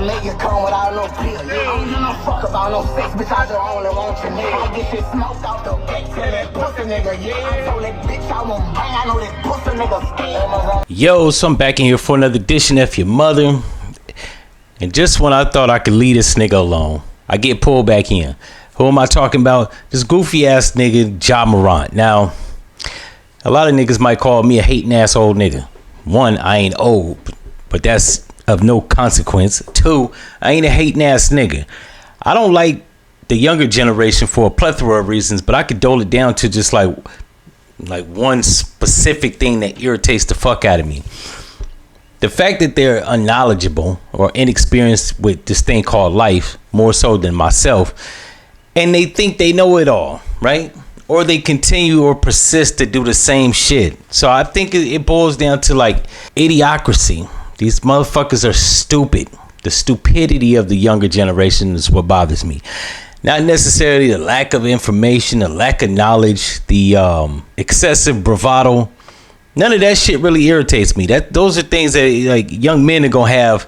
Niggas come without no fear. I don't give no fuck about no sex, bitch. I just only want your nigga. I get shit smoked out the bitch till that pussy nigga, yeah. I told that bitch I won't bang. I know that pussy nigga scared. Yo, so I'm back in here for another edition of F-ya-Motha. And just when I thought I could leave this nigga alone, I get pulled back in. Who am I talking about? This goofy ass nigga, Ja Morant. Now, a lot of niggas might call me a hating ass old nigga. One, I ain't old, but that's of no consequence. Two, I ain't a hating ass nigga. I don't like the younger generation for a plethora of reasons, but I could dole it down to just like one specific thing that irritates the fuck out of me. The fact that they're unknowledgeable or inexperienced with this thing called life, more so than myself, and they think they know it all, right? Or they continue or persist to do the same shit. So I think it boils down to like idiocracy. These motherfuckers are stupid. The stupidity of the younger generation is what bothers me. Not necessarily the lack of information, the lack of knowledge, the excessive bravado. None of that shit really irritates me. Those are things that like young men are gonna have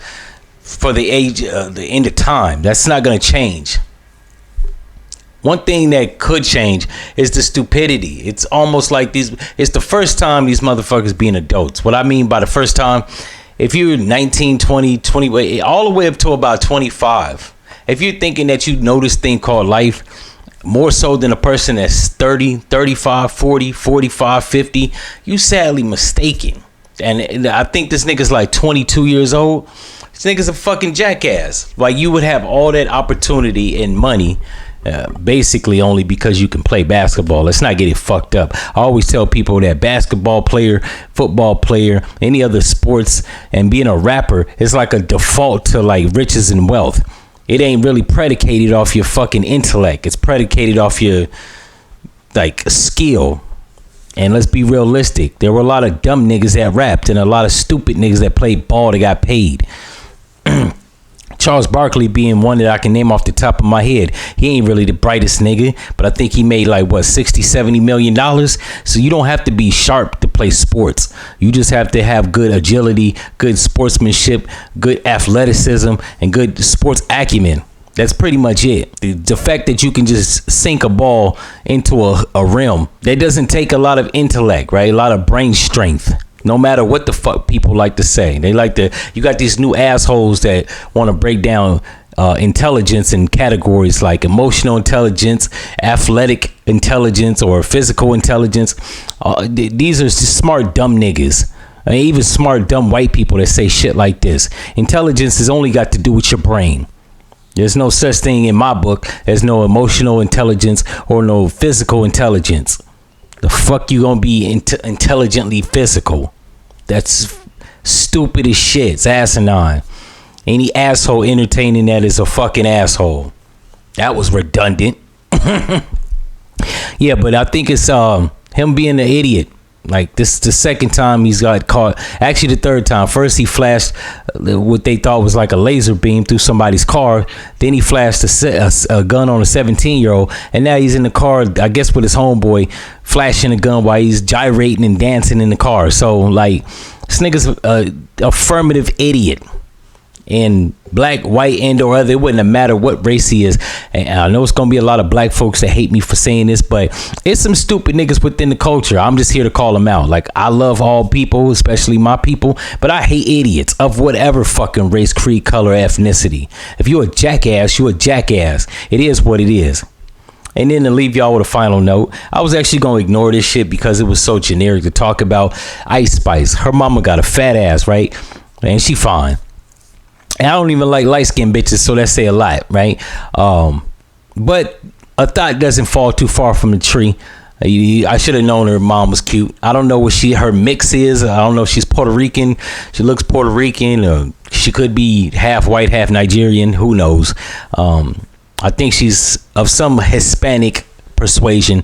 for the end of time. That's not gonna change. One thing that could change is the stupidity. It's almost like it's the first time these motherfuckers being adults. What I mean by the first time, if you're 19, 20, all the way up to about 25, if you're thinking that you know this thing called life more so than a person that's 30, 35, 40, 45, 50, you sadly mistaken. And I think this nigga's like 22 years old. This nigga's a fucking jackass. Like, you would have all that opportunity and money basically only because you can play basketball. Let's not get it fucked up. I always tell people that basketball player, football player, any other sports, and being a rapper is like a default to like riches and wealth. It ain't really predicated off your fucking intellect. It's predicated off your like skill. And let's be realistic. There were a lot of dumb niggas that rapped and a lot of stupid niggas that played ball that got paid. Charles Barkley being one that I can name off the top of my head. He ain't really the brightest nigga, but I think he made like what, 60, 70 million dollars. So you don't have to be sharp to play sports. You just have to have good agility, good sportsmanship, good athleticism, and good sports acumen. That's pretty much it. The fact that you can just sink a ball into a rim, that doesn't take a lot of intellect, right? A lot of brain strength. No matter what the fuck people like to say. You got these new assholes that want to break down intelligence in categories like emotional intelligence, athletic intelligence, or physical intelligence. These are just smart, dumb niggas. I mean, even smart, dumb white people that say shit like this. Intelligence has only got to do with your brain. There's no such thing in my book as no emotional intelligence or no physical intelligence. The fuck you gonna be intelligently physical? That's stupid as shit. It's asinine. Any asshole entertaining that is a fucking asshole. That was redundant. Yeah, but I think it's him being an idiot. Like, this is the second time he's got caught. Actually, the third time. First, he flashed what they thought was like a laser beam through somebody's car. Then he flashed a gun on a 17-year-old. And now he's in the car, I guess, with his homeboy, flashing a gun while he's gyrating and dancing in the car. So, like, this nigga's an affirmative idiot. And black, white, and or other, it wouldn't matter what race he is. And I know it's gonna be a lot of black folks that hate me for saying this, but it's some stupid niggas within the culture. I'm just here to call them out. Like, I love all people, especially my people, but I hate idiots of whatever fucking race, creed, color, ethnicity. If you're a jackass, you're a jackass. It is what it is. And then to leave y'all with a final note, I was actually going to ignore this shit because it was so generic to talk about. Ice Spice, her mama got a fat ass, right? And she fine. And I don't even like light-skinned bitches, so that say a lot, right? But a thought doesn't fall too far from the tree. I should have known her mom was cute. I don't know what her mix is. I don't know if she's Puerto Rican. She looks Puerto Rican. She could be half white, half Nigerian. Who knows? I think she's of some Hispanic persuasion.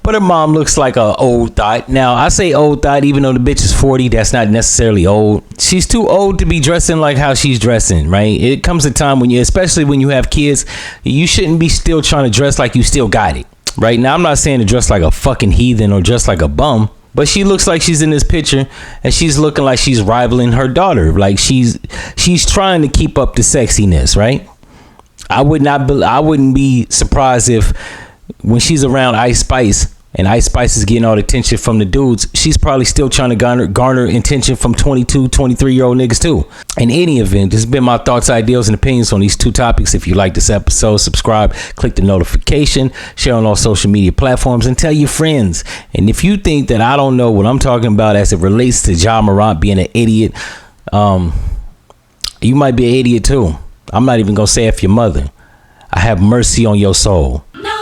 But her mom looks like a old thought. Now, I say old thought, even though the bitch is 40, that's not necessarily old. She's too old to be dressing like how she's dressing, right? It comes a time when especially when you have kids, you shouldn't be still trying to dress like you still got it, right? Now, I'm not saying to dress like a fucking heathen or dress like a bum. But she looks like she's in this picture, and she's looking like she's rivaling her daughter. Like she's trying to keep up the sexiness, right? I wouldn't be surprised if when she's around Ice Spice and Ice Spice is getting all the attention from the dudes, she's probably still trying to garner attention from 22, 23-year-old niggas too. In any event, this has been my thoughts, ideals, and opinions on these two topics. If you like this episode, subscribe, click the notification, share on all social media platforms, and tell your friends. And if you think that I don't know what I'm talking about as it relates to Ja Morant being an idiot, you might be an idiot too. I'm not even gonna say F-ya-Motha. I have mercy on your soul. No.